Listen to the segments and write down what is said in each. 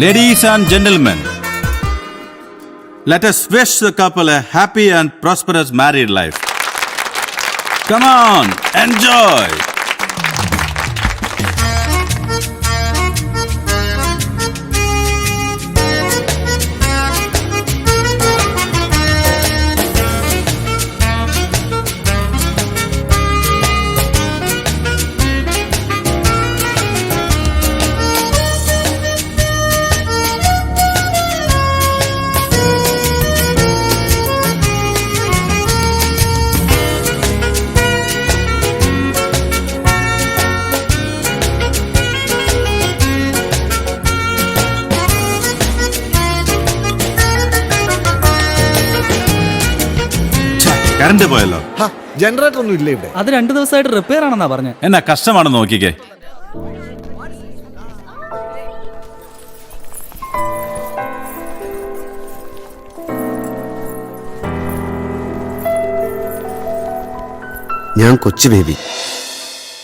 Ladies and gentlemen, let us wish the couple a happy and prosperous married life. Come on, enjoy! Current പോയല്ലോ. Generator ഒന്നും ഇല്ല ഇവിടെ. അത് 2 ദിവസമായിട്ട് repair ആണെന്നാ പറഞ്ഞ. എന്നാ കഷ്ടമാണെന്ന് നോക്കിക്കേ. ഞാൻ കൊച്ചു ബേബി,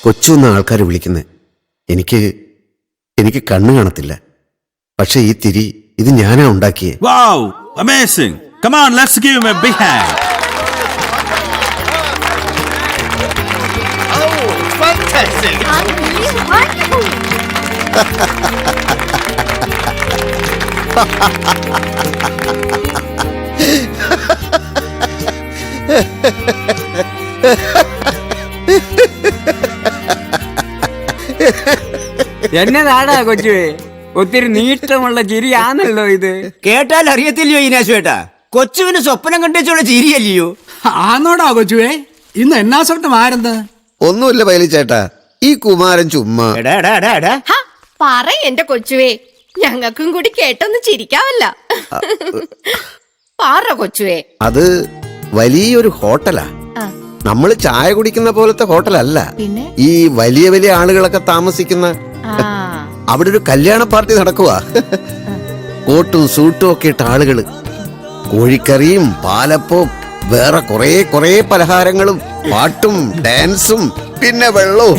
കൊച്ചു എന്ന ആൾക്കാർ വിളിക്കുന്നത്. എനിക്ക് കണ്ണു കാണത്തില്ല. പക്ഷെ ഈ തിരി ഇത് ഞാനാ ഉണ്ടാക്കിയേ. Wow, amazing. Come on, let's give him a big hand. Fantastic! Wonderful! എന്നതാടാ കൊച്ചുവേ, ഒത്തിരി നീട്ടമുള്ള ചിരിയാണല്ലോ ഇത്. കേട്ടാൽ അറിയത്തില്ലയോ ഈനാശുവേട്ടാ, കൊച്ചുവിന് സ്വപ്നം കണ്ടുവെച്ചുള്ള ചിരിയല്ലയോ? ആന്നോടാ കൊച്ചുവേ, ഇന്ന് എന്നാ സ്വപ്നം ആരെന്ന്? ഒന്നുമില്ല പൈലിച്ചേട്ടാ, ഈ കുമാരൻ ചുമ്മാ. പറ എന്റെ കൊച്ചുവേ, ഞങ്ങൾക്കും കൂടി കേട്ടൊന്ന് ചിരിക്കാവല്ല. പറ കൊച്ചുവേ. അത് വലിയൊരു ഹോട്ടലാ. നമ്മള് ചായ കുടിക്കുന്ന പോലത്തെ ഹോട്ടലല്ല. ഈ വലിയ വലിയ ആളുകളൊക്കെ താമസിക്കുന്ന. അവിടെ ഒരു കല്യാണ പാർട്ടി നടക്കുവാ. കോട്ടും സൂട്ടും ഒക്കെ ഇട്ട ആളുകള്, കോഴിക്കറിയും പാലപ്പവും വേറെ കൊറേ പലഹാരങ്ങളും പാട്ടും ഡാൻസും പിന്നെ വെള്ളവും.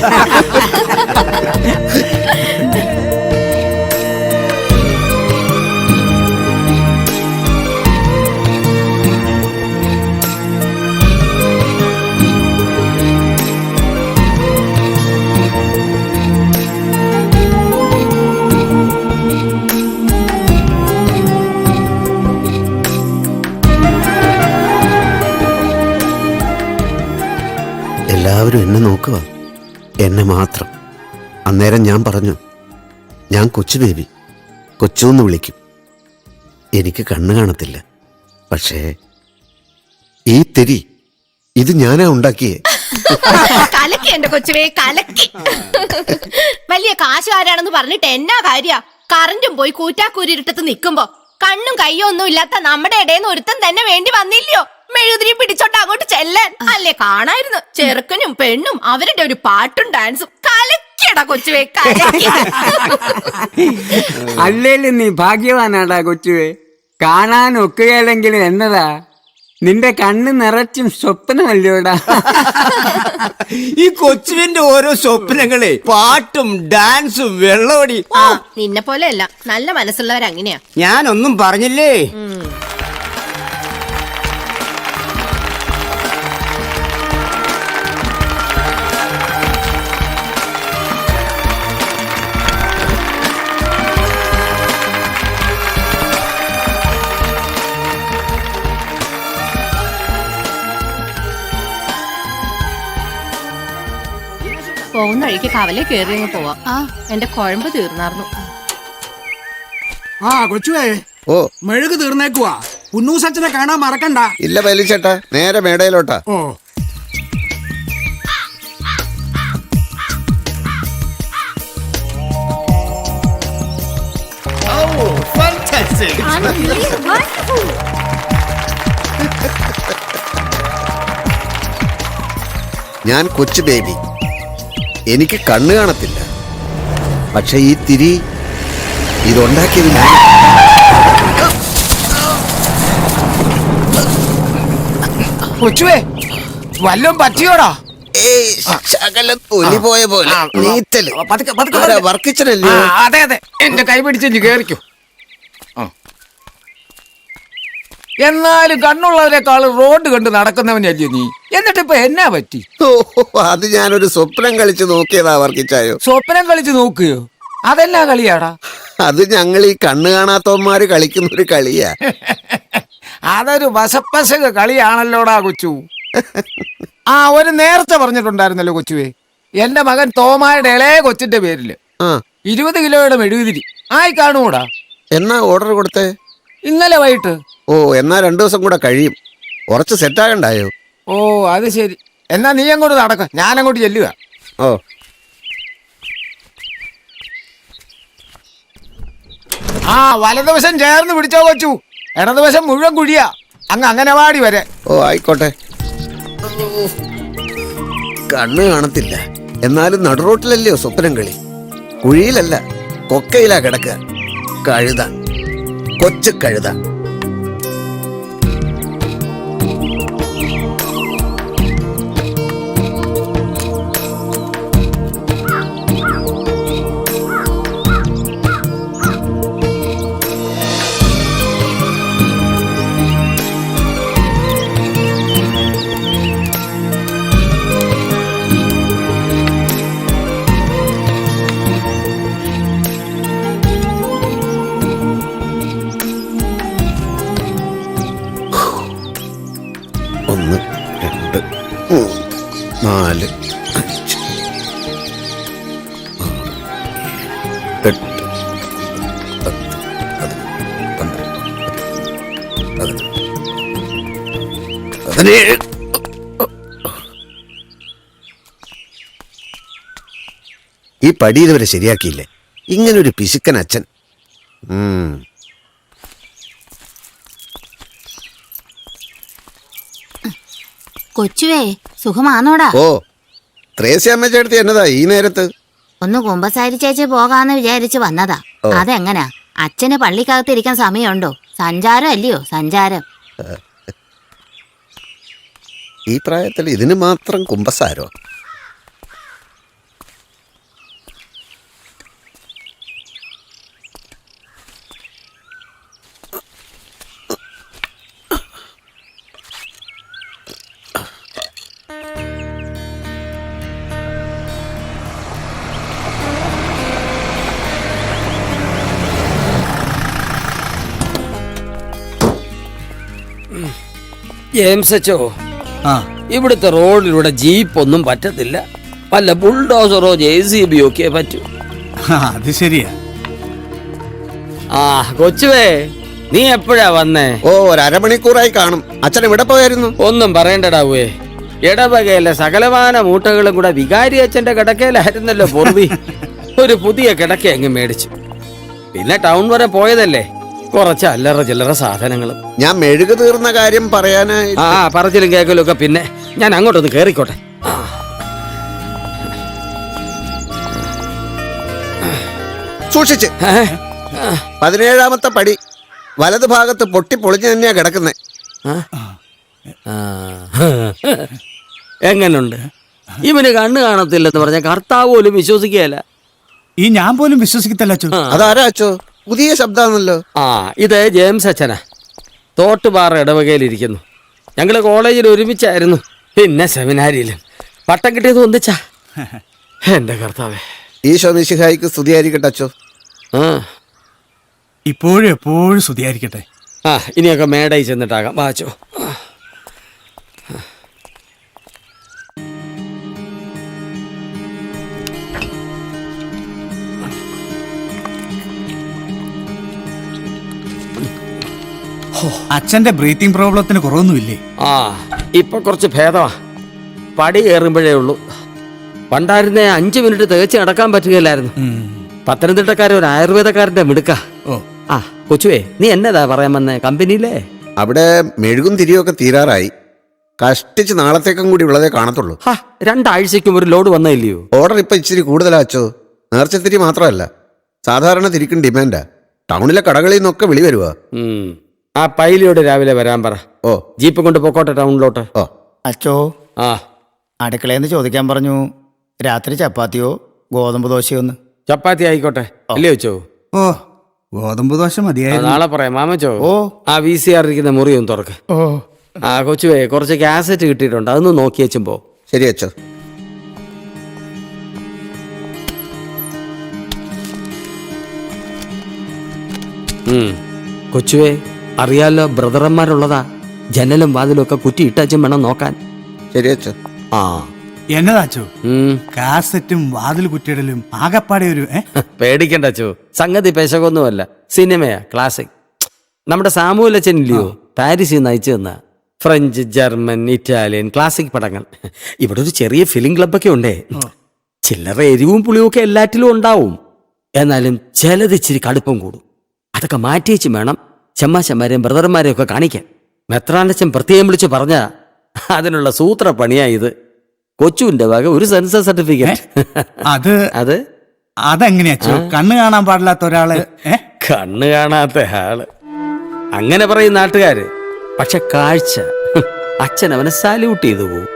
എല്ലാവരും എന്നെ നോക്കുക, എന്നെ മാത്രം. അന്നേരം ഞാൻ പറഞ്ഞു, ഞാൻ കൊച്ചു ബേബി, കൊച്ചുന്ന് വിളിക്കും. എനിക്ക് കണ്ണു കാണത്തില്ല. പക്ഷേ ഈ തിരി ഇത് ഞാനാ ഉണ്ടാക്കിയേ. കലക്കി എന്റെ കൊച്ചുവേ, കലക്കി. വലിയ കാശുകാരാണെന്ന് പറഞ്ഞിട്ട് എന്നാ കാര്യ? കറന്റും പോയി കൂറ്റാക്കൂരിട്ടത്ത് നിക്കുമ്പോ കണ്ണും കയ്യോ ഒന്നും ഇല്ലാത്ത നമ്മുടെ ഇടയിൽ ഒരുത്തൻ തന്നെ വേണ്ടി വന്നില്ലയോ മെഴുതിരി പിടിച്ചോണ്ട് അങ്ങോട്ട് ചെല്ലാൻ? അല്ലേ കാണായിരുന്നു ചെറുക്കനും പെണ്ണും അവരുടെ ഒരു പാട്ടും ഡാൻസും. കലക്കിയടാ കൊച്ചുവേ, കലക്കി. അല്ലേലും നീ ഭാഗ്യവാനാടാ കൊച്ചുവേ. കാണാൻ ഒക്കുകയില്ലെങ്കിലും എന്നതാ, നിന്റെ കണ്ണ് നിറച്ചും സ്വപ്നമല്ലോടാ. ഈ കൊച്ചുവിന്റെ ഓരോ സ്വപ്നങ്ങളെ പാട്ടും ഡാൻസും വെള്ളോടി. നിന്നെ പോലെയല്ല, നല്ല മനസ്സുള്ളവരങ്ങനെയാ. ഞാനൊന്നും പറഞ്ഞില്ലേ. പോകുന്ന വഴിക്ക് കവലെ കയറി അങ്ങ് പോവാം. എന്റെ കുഴമ്പ് തീർന്നാർന്നു. കൊച്ചുവേ, ഓ മെഴുക് തീർന്നേക്കുവാ. പുന്നൂസച്ചനെ കാണാൻ മറക്കണ്ട. ഇല്ല പൈലിച്ചേട്ടാ, നേരെ മേടയിലോട്ടാ. ഓ Fantastic! Wonderful! ഞാൻ കൊച്ചു ബേബി, എനിക്ക് കണ്ണു കാണത്തില്ല. പക്ഷെ ഈ തിരി ഇതുണ്ടാക്കിയത് ഞാൻ. കൊച്ചുവേ, വല്ലതും പറ്റിയോടാ? ശകലം തൊലി പോയ പോലെ നീറ്റല്. അതെ അതെ, എന്റെ കൈ പിടിച്ചു കേറിക്കോ. എന്നാലും കണ്ണുള്ളവരെക്കാൾ റോഡ് കണ്ട് നടക്കുന്നവനല്ലേ നീ? എന്നിട്ട് ഇപ്പൊ എന്നാ പറ്റി? ഓ, അത് ഞാനൊരു സ്വപ്നം കളിച്ച് നോക്കിയതാ വർക്കിച്ചായോ. സ്വപ്നം കളിച്ച് നോക്കുകയോ? അതെന്നാ കളിയാടാ? അത് ഞങ്ങൾ ഈ കണ്ണ് കാണാത്തവന്മാര് കളിക്കുന്ന ഒരു കളിയാ. അതൊരു വസപ്പസക കളിയാണല്ലോടാ കൊച്ചു. ആ, ഒരു നേരത്തെ പറഞ്ഞിട്ടുണ്ടായിരുന്നല്ലോ കൊച്ചുവേ, എന്റെ മകൻ തോമായുടെ ഇളയ കൊച്ചിന്റെ പേരില് ആ 20 കിലോയുടെ മെഴുകുതിരി ആയി കാണൂടാ. എന്നാ ഓർഡർ കൊടുത്തേ? ഇന്നലെ വൈകിട്ട്. ഓ, എന്നാ 2 ദിവസം കൂടെ കഴിയും. കുറച്ച് സെറ്റാകണ്ടായോ? ഓ, അത് ശരി. എന്നാ നീ അങ്ങോട്ട് നടക്ക, ഞാനങ്ങോട്ട് ചെല്ലുക. ഓ, ആ, വലതുവശം ചേർന്ന് പിടിച്ചോ കൊച്ചു, ഇടതുവശം മുഴുവൻ കുഴിയാ, അങ്ങ് അംഗനവാടി വരെ. ഓ, ആയിക്കോട്ടെ. കണ്ണ് കാണത്തില്ല, എന്നാലും നടുറോട്ടിലല്ലയോ സ്വപ്നം കളി. കുഴിയിലല്ല, കൊക്കയിലാ കിടക്കുക. കഴുത, കൊച്ചു കഴുത. ഒന്ന്, രണ്ട്, മൂന്ന്, നാല്, അഞ്ച്, ആറ്, 8, 10, 11, 17. ഈ പടി ഇതുവരെ ശരിയാക്കിയില്ലേ? ഇങ്ങനൊരു പിശുക്കൻ അച്ഛൻ. കൊച്ചുവേ, സുഖമാണോടാ? ഓ, ത്രേസ്യാമ്മ ചേട്ടത്തി എന്നതാ ഈ നേരത്ത്? ഒന്ന് കുമ്പസാരിച്ചേച്ച് പോകാന്ന് വിചാരിച്ച് വന്നതാ. അതെങ്ങനാ? അച്ഛന് പള്ളിക്കകത്ത് ഇരിക്കാൻ സമയമുണ്ടോ? സഞ്ചാരം അല്ലയോ, സഞ്ചാരം. ഈ പ്രായത്തിൽ ഇതിന് മാത്രം കുമ്പസാരോ? ജെയിംസ് അച്ചോ, ആ ഇവിടുത്തെ റോഡിലൂടെ ജീപ്പ് ഒന്നും പറ്റത്തില്ല. വല്ല ബുൾഡോസറോ JCB ഒക്കെ പറ്റൂ. അത് ശരിയാ. ആ കൊച്ചുവേ, നീ എപ്പോഴാ വന്നേ? ഓ, 1/2 മണിക്കൂറായി കാണും. അച്ഛൻ എവിടെ പോയായിരുന്നു? ഒന്നും പറയണ്ടടാവേ, ഇടവകയിലെ സകലമാന മൂട്ടകളും കൂടെ വികാരി അച്ഛന്റെ കിടക്കയിലായിരുന്നല്ലോ പൊറുതി. ഒരു പുതിയ കിടക്ക അങ്ങ് മേടിച്ചു. പിന്നെ ടൗൺ വരെ പോയതല്ലേ, കുറച്ച് അല്ലറ ചില്ലറ സാധനങ്ങളും. ഞാൻ മെഴുക് തീർന്ന കാര്യം പറയാനായി. ആ, പറച്ചിലും കേക്കലും ഒക്കെ പിന്നെ. ഞാൻ അങ്ങോട്ടൊന്ന് കേറിക്കോട്ടെ. സൂക്ഷിച്ച്. 17ാമത്തെ പടി വലതു ഭാഗത്ത് പൊട്ടി പൊളിഞ്ഞു തന്നെയാ കിടക്കുന്നത്. എങ്ങനുണ്ട്? ഇവന് കണ്ണ് കാണത്തില്ലെന്ന് പറഞ്ഞ കർത്താവ് പോലും വിശ്വസിക്കുകയല്ല. ഈ ഞാൻ പോലും വിശ്വസിക്കത്തില്ല അച്ചു. അതാരാ അച്ചോ? പുതിയ ശബ്ദമാണല്ലോ. ആ, ഇത് ജെയിംസ് അച്ഛനാ. തോട്ടുപാറ ഇടവകയിലിരിക്കുന്നു. ഞങ്ങള് കോളേജിൽ ഒരുമിച്ചായിരുന്നു, പിന്നെ സെമിനാരിയിലും. പട്ടം കിട്ടിയത് ഒന്നിച്ചാ. എന്റെ കർത്താവേ, ഈശോ മിശിഹായിക്ക് സ്തുതിയായിരിക്കട്ടെ അച്ചോ. ആ ഇപ്പോഴും എപ്പോഴും സ്തുതിയായിരിക്കട്ടെ. ആ, ഇനിയൊക്കെ മേടയിൽ ചെന്നിട്ടാകാം. വാച്ചോ. അച്ഛന്റെ ബ്രീത്തിങ് പ്രോബ്ലത്തിന് കുറവൊന്നുമില്ലേ? ആ, ഇപ്പൊ കുറച്ച് ഭേദമാ. പടി കയറുമ്പോഴേ ഉള്ളൂ. പണ്ടായിരുന്നേ 5 മിനിറ്റ് തികച്ച് നടക്കാൻ പറ്റുകയില്ലായിരുന്നു. പത്തനംതിട്ടക്കാരെ ഒരു ആയുർവേദക്കാരന്റെ മിടുക്ക. ഓ, ആ കൊച്ചുവേ, നീ എന്നതാ പറയാൻ വന്നേ? കമ്പനിയിലെ അവിടെ മെഴുകും തിരിയൊക്കെ തീരാറായി. കഷ്ടിച്ച് നാളത്തേക്കും കൂടി ഉള്ളതേ കാണത്തുള്ളൂ. 2 ആഴ്ചയ്ക്കും ഒരു ലോഡ് വന്നില്ലയോ? ഓർഡർ ഇപ്പൊ ഇച്ചിരി കൂടുതലാ അച്ചോ. നേർച്ചത്തിരി മാത്രമല്ല, സാധാരണ തിരിക്കും ഡിമാൻഡാ. ടൗണിലെ കടകളിൽ നിന്നൊക്കെ വിളി വരുവാ. ആ പൈലിയോട് രാവിലെ വരാൻ പറ. ഓ, ജീപ്പ് കൊണ്ട് പൊക്കോട്ടെ ടൗണിലോട്ട്. ഓ, അച്ചോ, ആ, അടുക്കളയെന്ന് ചോദിക്കാൻ പറഞ്ഞു. രാത്രി ചപ്പാത്തിയോ ഗോതമ്പ് ദോശയോ ഒന്ന്. ചപ്പാത്തി ആയിക്കോട്ടെ. അല്ലേ വെച്ചോ? ഓ, ഗോതമ്പ് ദോശ ആ, മതിയായിരുന്നു. നാളെ പറയാം മാമച്ചോ. ഓ. ആ VCR ഇരിക്കുന്ന മുറി ഒന്ന് തുറക്ക്. ഓ ആ കൊച്ചുവേ, കുറച്ച് കാസറ്റ് കിട്ടിയിട്ടുണ്ട്, അതൊന്ന് നോക്കി വെച്ചുമ്പോ. ശരി അച്ഛോ. കൊച്ചുവേ, അറിയാലോ ബ്രദറന്മാരുള്ളതാ. ജനലും വാതിലും ഒക്കെ കുറ്റി ഇട്ടച്ചും വേണം നോക്കാൻ. ശരി അച്ഛോ. ആ എന്നതാച്ചോ ഉം. കാസറ്റും വാതിൽ കുറ്റിയിടലും ആകപ്പാടെ ഒരു പേടിക്കണ്ട അച്ചു, സംഗതി പെശകൊന്നുമല്ല, സിനിമയാ, ക്ലാസിക്. നമ്മുടെ സാമൂലച്ചൻ ഇല്ലയോ, പാരീസിൽ നിന്ന് അയച്ചു തന്ന ഫ്രഞ്ച്, ജർമ്മൻ, ഇറ്റാലിയൻ ക്ലാസിക് പടങ്ങൾ. ഇവിടെ ഒരു ചെറിയ ഫിലിം ക്ലബൊക്കെ ഉണ്ടേ. ചില്ലറ എരിവും പുളിയും ഒക്കെ എല്ലാറ്റിലും ഉണ്ടാവും. എന്നാലും ചിലത് ഇച്ചിരി കടുപ്പം കൂടും. അതൊക്കെ മാറ്റിവെച്ച് വേണം ചെമ്മാശന്മാരെയും ബ്രദർമാരെയും ഒക്കെ കാണിക്കാൻ. മെത്രാനച്ചൻ പ്രത്യേകം വിളിച്ച് പറഞ്ഞ അതിനുള്ള സൂത്ര പണിയാ ഇത്. കൊച്ചുവിന്റെ വക ഒരു സെൻസസ് സർട്ടിഫിക്കറ്റ്. അത് അത് അതെങ്ങനെയാച്ചോ? കണ്ണ് കാണാൻ പാടില്ലാത്ത ഒരാള് കണ്ണ് കാണാത്ത ആള് അങ്ങനെ പറയും നാട്ടുകാര്. പക്ഷെ കാഴ്ച, അച്ഛൻ അവനെ സാല്യൂട്ട് ചെയ്തു പോകും.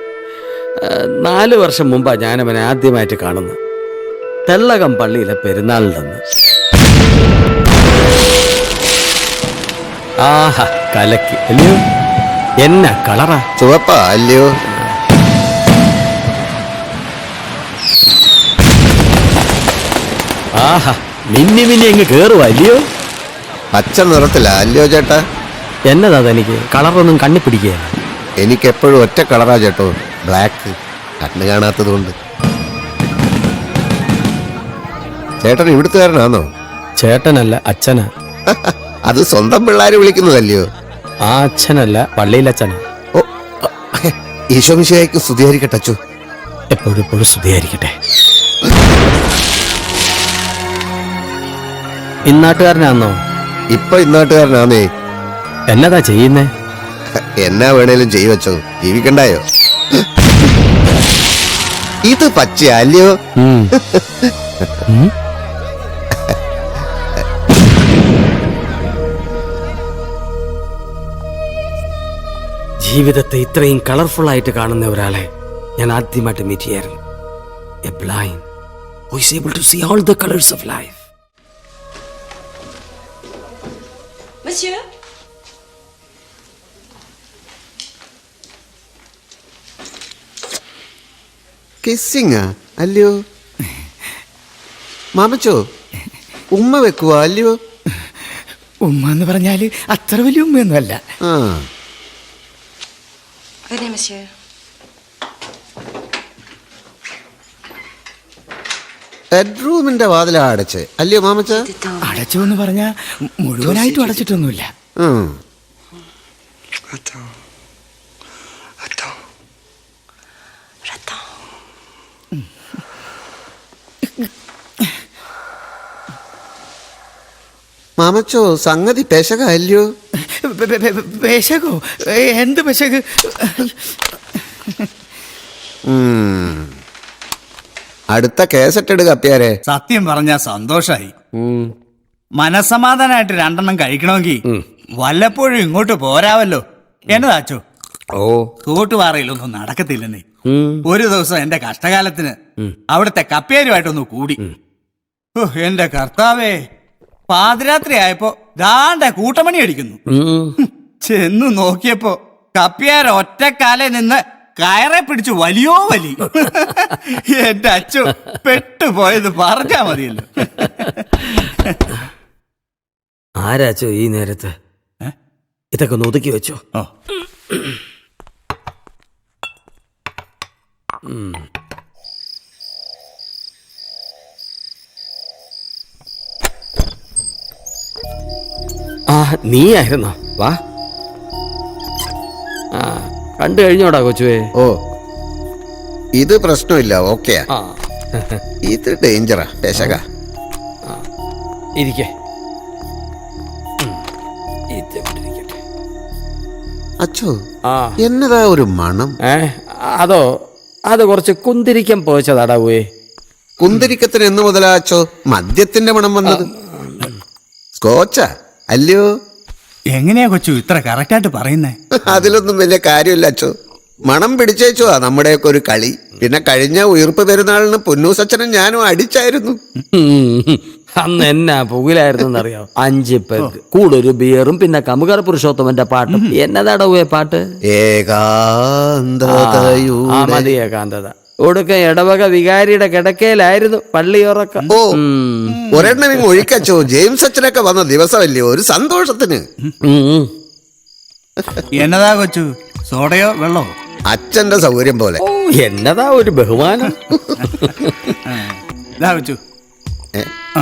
4 വർഷം മുമ്പാ ഞാനവനെ ആദ്യമായിട്ട് കാണുന്നത്, തെള്ളകം പള്ളിയിലെ പെരുന്നാളിലെന്ന്. ആഹാ, കലക്കി അല്ലയോ? എന്നാ കളറാ! ചുവപ്പാ അല്ലയോ? ആഹാ, മിന്നി മിന്നി അങ്ങ് കേറുവാ അല്ലയോ? പച്ച നിറത്തില്ല അല്ലയോ ചേട്ടാ? എന്നതാ തനിക്ക് കളറൊന്നും കണ്ണി പിടിക്കുകയാണ്. എനിക്കെപ്പോഴും ഒറ്റ കളറാ ചേട്ടോ, ബ്ലാക്ക്. കണ്ണ് കാണാത്തത് കൊണ്ട്. ചേട്ടൻ ഇവിടുത്തുകാരനാണോ? ചേട്ടനല്ല, അച്ഛനാ. അത് സ്വന്തം പിള്ളേര് വിളിക്കുന്നതല്ലയോ? ആ അച്ഛനല്ല, പള്ളിയിലച്ഛനാ. ഓ, ഈശോമിശിഹായ്ക്ക് സ്തുതിയായിരിക്കട്ടെ അച്ചു. എപ്പോഴും സ്തുതിയായിരിക്കട്ടെ. ഇന്നാട്ടുകാരനാന്നോ? ഇപ്പൊ ഇന്നാട്ടുകാരനാന്നേ. എന്നതാ ചെയ്യുന്നേ? എന്നാ വേണേലും ചെയ്യുവച്ചോ, ജീവിക്കണ്ടായോ? ഇത് പച്ച അല്ലയോ? ജീവിതത്തെ ഇത്രയും കളർഫുൾ ആയിട്ട് കാണുന്ന ഒരാളെ ഞാൻ ആദ്യമായിട്ട് മീറ്റ് ചെയ്യായിരുന്നു. A blind who is able to see all the colors of life. Monsieur? കിസ്സിങ്ങാ അല്ലയോ? മാമച്ചോ, ഉമ്മ വെക്കുവാ അല്ലയോ? ഉമ്മ എന്ന് പറഞ്ഞാല് അത്ര വലിയ ഉമ്മയൊന്നുമല്ല. ആ, Venez, monsieur. ബെഡ്റൂമിന്റെ വാതിലാ അടച്ച് അല്ലയോ മാമച്ച? അടച്ചു എന്ന് പറഞ്ഞാ മുഴുവനായിട്ടും അടച്ചിട്ടൊന്നുമില്ല. ഉം. മാമച്ചോ, സംഗതി പെശക അല്ലയോ? പെശകോ? എന്ത് പെശക്? അടുത്ത കേസറ്റ് എടുക്ക അപ്പിയാരെ. സത്യം പറഞ്ഞാ സന്തോഷായി. മനസമാധാനായിട്ട് 2 എണ്ണം കഴിക്കണമെങ്കിൽ വല്ലപ്പോഴും ഇങ്ങോട്ട് പോരാവല്ലോ. എന്നതാച്ചോ? ഓ, തോട്ടുപാറയിലൊന്നും നടക്കത്തില്ലെന്നേ. ഒരു ദിവസം എന്റെ കഷ്ടകാലത്തിന് അവിടുത്തെ കപ്പേരുമായിട്ടൊന്ന് കൂടി. എന്റെ കർത്താവേ, പാതിരാത്രി ആയപ്പോ ദാണ്ട കൂട്ടമണി അടിക്കുന്നു. ചെന്നു നോക്കിയപ്പോ കപ്പ്യാർ ഒറ്റക്കാലെ നിന്ന് കയറെ പിടിച്ചു വലിയോ വലി. എന്റെ അച്ചു പെട്ടുപോയത് പറഞ്ഞാ മതിയല്ലോ. ആരാച്ചോ ഈ നേരത്ത്? ഇതൊക്കെ ഒന്ന് ഒതുക്കി വെച്ചോ. ഓ, ആ, നീ ആയിരുന്നോ? വാ. ആ, കണ്ടു കഴിഞ്ഞോടാ കൊച്ചുവേ? ഓ, ഇത് പ്രശ്നമില്ല, ഓക്കെയാ. ആ, ഇത് ഡേഞ്ചറാ പെശക. ഇരിക്കേ. ഇരിക്കട്ടെ. അച്ചോ, ആ, എന്നതാ ഒരു മണം? അതോ, അത് കുറച്ച് കുന്തിരിക്കം പോച്ചതാടാവേ. കുന്തിരിക്കത്തിന് എന്ന് മുതലാ അച്ചോ മദ്യത്തിന്റെ മണം വന്നത്? സ്കോച്ചാ അല്ലയോ? എങ്ങനെയാ കൊച്ചു ഇത്ര കറക്റ്റായിട്ട് പറയുന്നേ? അതിലൊന്നും വലിയ കാര്യമില്ല അച്ചോ. മണം പിടിച്ചേച്ചോ നമ്മുടെയൊക്കെ ഒരു കളി. പിന്നെ കഴിഞ്ഞ ഉയർപ്പ് പെരുന്നാളിന് പൊന്നൂസച്ചനും ഞാനും അടിച്ചായിരുന്നു. അന്ന് എന്നാ പുകിലായിരുന്നറിയോ? 5 പെഗ് കൂടൊരു ബിയറും പിന്നെ കമുകർ പുരുഷോത്തമന്റെ പാട്ടും. എന്നതാടവേ പാട്ട്? മതി ഏകാന്തത. ഒടുക്ക ഇടവക വികാരിയുടെ കിടക്കയിലായിരുന്നു പള്ളിയുറക്കം. ഓ ഒരെണ്ണം ഇങ്ങ് ഒഴിക്കച്ചോ. ജെയിംസ് അച്ഛനൊക്കെ വന്ന ദിവസമല്ലേ, ഒരു സന്തോഷത്തിന്. എന്നതാ കൊച്ചു, സോഡയോ വെള്ളമോ? അച്ഛന്റെ സൗകര്യം പോലെ. ഓ എന്നതാ ഒരു ബഹുമാനം. ഇതാ കൊച്ചു. ആ.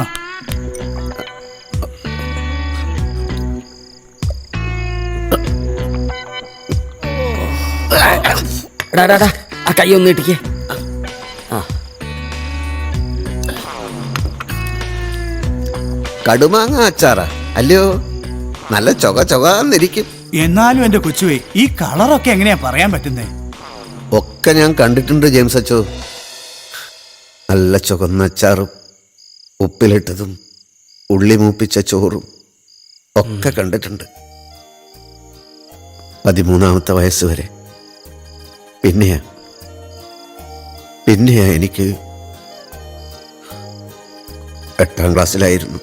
ആ കൈ ഒന്ന് ഇട്ടിക്കേ. കടുമാങ്ങ അച്ചാറാ അല്ലയോ? നല്ല ചൊകാന്നിരിക്കും. എന്നാലും എന്റെ കൊച്ചുവേ, ഈ കളറൊക്കെ എങ്ങനെയാ പറയാൻ പറ്റുന്നേ? ഒക്കെ ഞാൻ കണ്ടിട്ടുണ്ട് ജെയിംസ് അച്ചോ. നല്ല ചുവന്ന അച്ചാറും ഉപ്പിലിട്ടതും ഉള്ളി മൂപ്പിച്ച ചോറും ഒക്കെ കണ്ടിട്ടുണ്ട്. 13-ാമത്തെ വയസ്സ് വരെ. പിന്നെയാ എനിക്ക് 8ാം ക്ലാസ്സിലായിരുന്നു.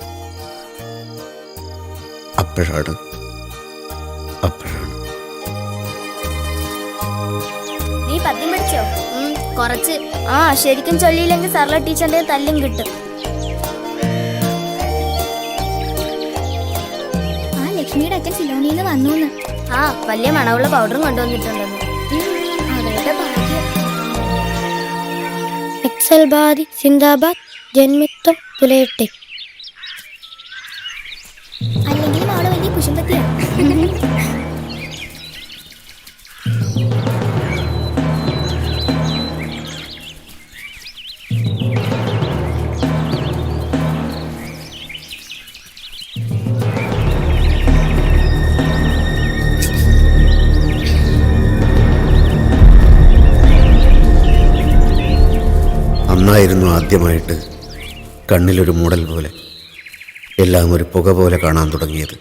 അപ്പോഴാണ് നീ പദ്യം പഠിച്ചോ? കുറച്ച്. ആ ശരിക്കും ചൊല്ലിയില്ലെങ്കിൽ സർല ടീച്ചറിന്റെ തല്ലും കിട്ടും. ആ ലക്ഷ്മിയുടെ അച്ഛൻ സിലോണിന്ന് വന്നു. ആ വലിയ മണമുള്ള പൗഡറും കൊണ്ടുവന്നിട്ടുണ്ടെന്ന്. അവരുടെ ഭാഗ്യം. എക്സൽ ബാദി സിന്ദാബാദ് ജന്മിത്വം തുലയട്ടെ. അല്ലെങ്കിൽ അവളെ വലിയ കുശുമ്പത്തിയാണ്. അന്നായിരുന്നു ആദ്യമായിട്ട് കണ്ണിലൊരു മൂടൽ പോലെ എല്ലാം ഒരു പുക പോലെ കാണാൻ തുടങ്ങിയത്.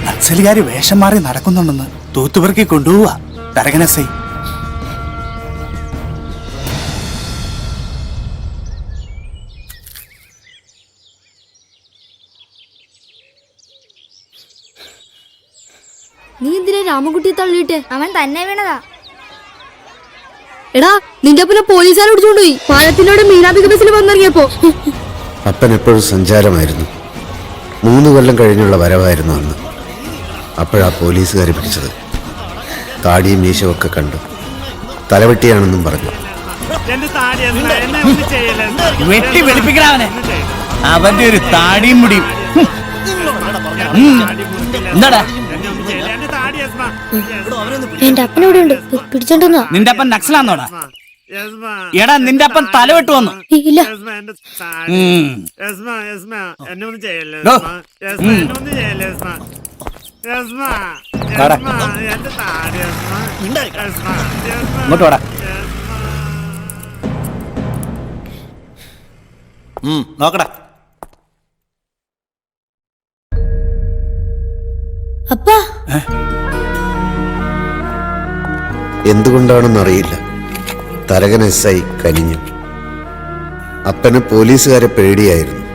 നക്സലുകാര് വേഷം മാറി നടക്കുന്നുണ്ടെന്ന് തൂത്തുപെറുക്കി കൊണ്ടുപോവാ തരകനസൈ. നീ എന്തിനാ രാമകുട്ടിയെ തള്ളിയിട്ട്? അവൻ തന്നെ വീണതാ. എടാ നിന്റെ അപ്പനെ പോലീസുകാരെ പിടിച്ചോണ്ടുപോയി. പാലത്തിലൂടെ മീനാബിക ബസ്സിൽ വന്നിറങ്ങിയപ്പോ. അപ്പൻ എപ്പോഴും സഞ്ചാരമായിരുന്നു. 3 കൊല്ലം കഴിഞ്ഞുള്ള വരവായിരുന്നു അന്ന്. അപ്പോഴാ പോലീസുകാരെ പിടിച്ചത്. താടിയും മീശയും ഒക്കെ കണ്ടു. തലവെട്ടിയാണെന്നും പറഞ്ഞു. വെട്ടി വെളുപ്പിക്കണവനെ. അവന്റെ ഒരു താടിയും മുടിയും. എന്താടാ എന്റെ അപ്പനോട് ഉണ്ട് പിടിച്ചോണ്ടെന്നാ. നിന്റെ അപ്പൻ നക്സലാന്നോടാ? എടാ നിന്റെ അപ്പൻ തലവെട്ടു വന്നു. ഇല്ല ഇങ്ങോട്ട് വാടാ. നോക്കടാ. അപ്പാ എന്തുകൊണ്ടാണെന്നറിയില്ല, തരകൻ എസ്.ഐ കനിഞ്ഞു. അപ്പന് പോലീസുകാരെ പേടിയായിരുന്നു.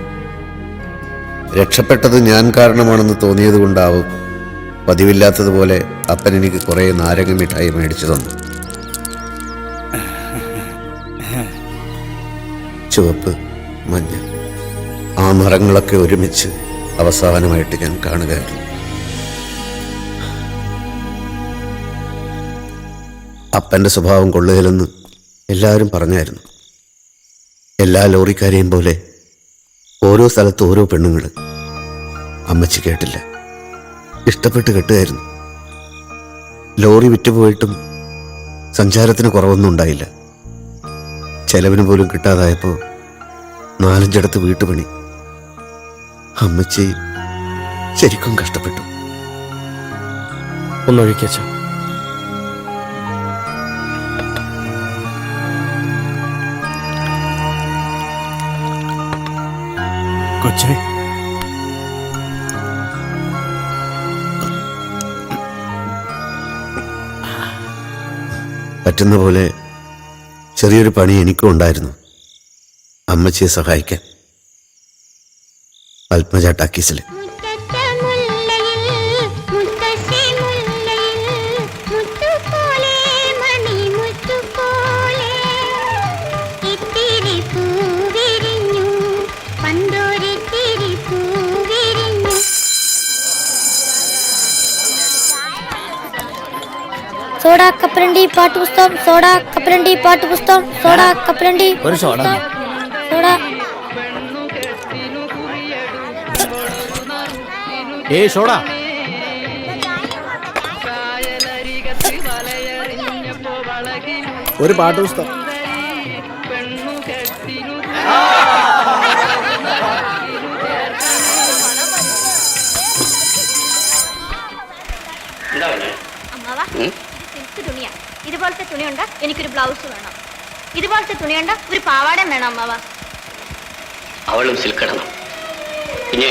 രക്ഷപ്പെട്ടത് ഞാൻ കാരണമാണെന്ന് തോന്നിയത് കൊണ്ടാവും പതിവില്ലാത്തതുപോലെ അപ്പൻ എനിക്ക് കുറെ നാരങ്ങ മിഠായി മേടിച്ചു തന്നു. ചുവപ്പ്, മഞ്ഞ, ആ നിറങ്ങളൊക്കെ ഒരുമിച്ച് അവസാനമായിട്ട് ഞാൻ കാണുകയായിരുന്നു. അപ്പൻ്റെ സ്വഭാവം കൊള്ളുകയില്ലെന്ന് എല്ലാവരും പറഞ്ഞായിരുന്നു. എല്ലാ ലോറിക്കാരെയും പോലെ ഓരോ സ്ഥലത്ത് ഓരോ പെണ്ണുങ്ങൾ. അമ്മച്ചി കേട്ടില്ല, ഇഷ്ടപ്പെട്ട് കെട്ടുകയായിരുന്നു. ലോറി വിറ്റുപോയിട്ടും സഞ്ചാരത്തിന് കുറവൊന്നും ഉണ്ടായില്ല. ചെലവിന് പോലും കിട്ടാതായപ്പോൾ 4-5 വീട്ടുപണി. അമ്മച്ചി ശരിക്കും കഷ്ടപ്പെട്ടു. ഒന്നൊഴിക്കച്ച. കൊച്ചേ, പറ്റുന്ന പോലെ ചെറിയൊരു പണി എനിക്കും ഉണ്ടായിരുന്നു, അമ്മച്ചിയെ സഹായിക്കാൻ. പത്മജ ടാക്കീസിൽ. സോഡ കപ്പലണ്ടി പാട്ടുപുസ്തകം, സോഡ കപ്പലണ്ടി പാട്ടുപുസ്തകം, സോഡ കപ്പലണ്ടി ഒരു സോഡ. സോഡ. സോഡ. ഒരു പാട്ടുപുസ്തകം. തുണിയാ, ഇതുപോലത്തെ തുണിയുണ്ട്, എനിക്കൊരു ബ്ലൗസ് വേണം. ഇതുപോലത്തെ തുണിയുണ്ട്, ഒരു പാവാടയും വേണം അമ്മാവ. അവളും സിൽക്കിടണം. പിന്നെ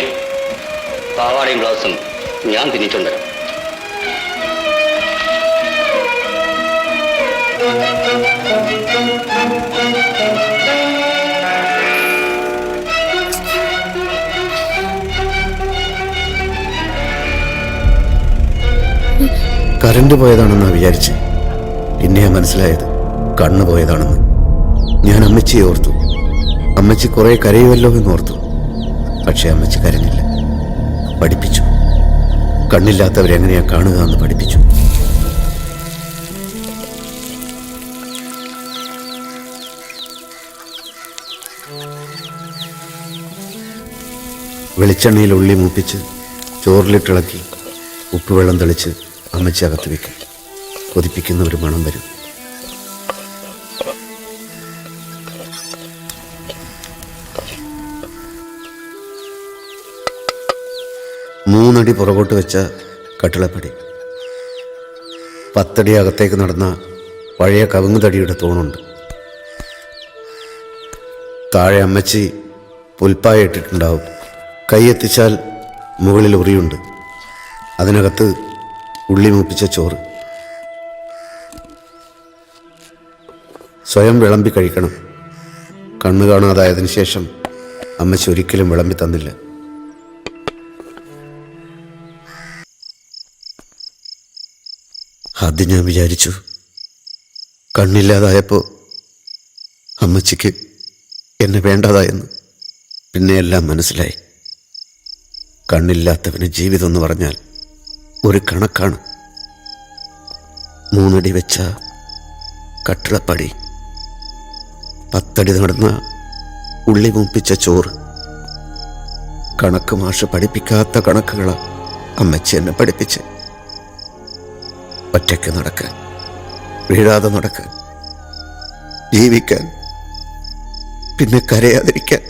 പാവാടയും ബ്ലൗസും ഞാൻ തിന്നിട്ടുണ്ട്. കറണ്ട് പോയതാണെന്നാ വിചാരിച്ച്. പിന്നെയാ മനസ്സിലായത് കണ്ണ് പോയതാണെന്ന്. ഞാൻ അമ്മച്ചിയെ ഓർത്തു. അമ്മച്ചി കുറെ കരയുമല്ലോ എന്ന് ഓർത്തു. പക്ഷെ അമ്മച്ചി കരഞ്ഞില്ല. പഠിപ്പിച്ചു. കണ്ണില്ലാത്തവരെങ്ങനെയാ കാണുക എന്ന് പഠിപ്പിച്ചു. വെളിച്ചെണ്ണയിൽ ഉള്ളി മൂപ്പിച്ച് ചോറിലിട്ടിളക്കി ഉപ്പുവെള്ളം തെളിച്ച് അമ്മച്ചി അകത്ത് വെക്കും. കൊതിപ്പിക്കുന്ന ഒരു മണം വരും. മൂന്നടി പുറകോട്ട് വെച്ച കട്ടിളപ്പടി. 10 അടി അകത്തേക്ക് നടന്ന പഴയ കവുങ്ങുതടിയുടെ തൂണുണ്ട്. താഴെ അമ്മച്ചി പുൽപ്പായ ഇട്ടിട്ടുണ്ടാവും. കൈയെത്തിച്ചാൽ മുകളിൽ ഉറിയുണ്ട്. അതിനകത്ത് ഉള്ളി മൂപ്പിച്ച ചോറ്. സ്വയം വിളമ്പി കഴിക്കണം. കണ്ണു കാണാതായതിനു ശേഷം അമ്മച്ചി ഒരിക്കലും വിളമ്പി തന്നില്ല. ആദ്യം ഞാൻ വിചാരിച്ചു കണ്ണില്ലാതായപ്പോൾ അമ്മച്ചിക്ക് എന്നെ വേണ്ടതായെന്ന്. പിന്നെ എല്ലാം മനസ്സിലായി. കണ്ണില്ലാത്തവന് ജീവിതം എന്ന് പറഞ്ഞാൽ ഒരു കണക്കാണ്. 3 അടി വെച്ച കട്ടിളപ്പടി, 10 അടി നടന്ന ഉള്ളി മൂപ്പിച്ച ചോറ്. കണക്ക് മാഷ് പഠിപ്പിക്കാത്ത കണക്കുകളാ അമ്മച്ചി എന്നെ പഠിപ്പിച്ച്. ഒറ്റയ്ക്ക് നടക്കാൻ, വീഴാതെ നടക്കാൻ, ജീവിക്കാൻ, പിന്നെ കരയാതിരിക്കാൻ.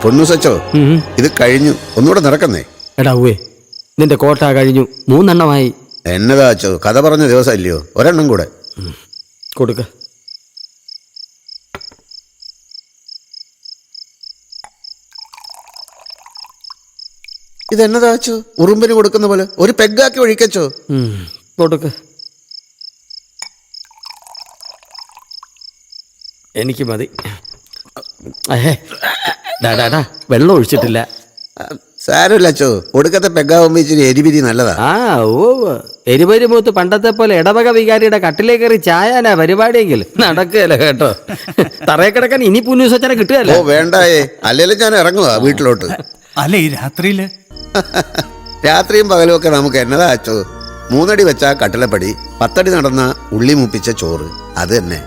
പൊന്നു സച്ചോ, ഇത് കഴിഞ്ഞു. ഒന്നുകൂടെ നടക്കുന്നേ. എടാ ഉവ്വേ, നിന്റെ കോട്ട കഴിഞ്ഞു. 3 എണ്ണമായി. എന്നതാ അച്ചോ, കഥ പറഞ്ഞ ദിവസം ഇല്ലയോ? ഒരെണ്ണം കൂടെ കൊടുക്ക. ഇതെന്നതാ അച്ചോ? ഉറുമ്പിന് കൊടുക്കുന്ന പോലെ ഒരു പെഗ്ഗാക്കി ഒഴിക്കച്ചോ. കൊടുക്ക. എനിക്ക് മതി. വെള്ളം ഒഴിച്ചിട്ടില്ല. സാരമില്ല അച്ചോ, ഒടുക്കത്തെ പെഗ്ഗാവുമ്പോ ഇച്ചിരി എരിപിരി നല്ലതാ. എരിപരി മൂത്ത് പണ്ടത്തെ പോലെ ഇടവക വികാരിയുടെ കട്ടിലേക്ക് കയറി ചായാനാ പരിപാടിയെങ്കിൽ നടക്കുകയല്ല കേട്ടോ. തറയെ കിടക്കാൻ ഇനി പുന്നൂസച്ചനെ കിട്ടുകയല്ലോ. വേണ്ടായേ, അല്ലെങ്കിലും ഞാൻ ഇറങ്ങുവാ വീട്ടിലോട്ട്. അല്ലേ ഈ രാത്രിയില്? രാത്രിയും പകലും ഒക്കെ നമുക്ക് എന്നതാ അച്ചോ. 3 അടി വെച്ച കട്ടിളപ്പടി, 10 അടി നടന്ന ഉള്ളി മൂപ്പിച്ച ചോറ്, അത് തന്നെ.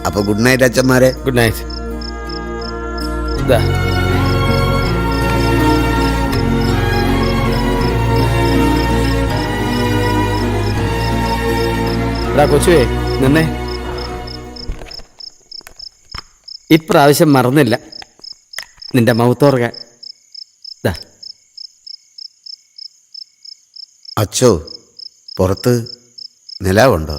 അപ്പൊ ഗുഡ് നൈറ്റ് അച്ഛന്മാരെ. Good night. കൊച്ചുവേ നിന്നെ ഇപ്രാവശ്യം മറന്നില്ല നിന്റെ മൗത്തോർക്കാൻ. അച്ചോ പുറത്ത് നിലാവുണ്ടോ?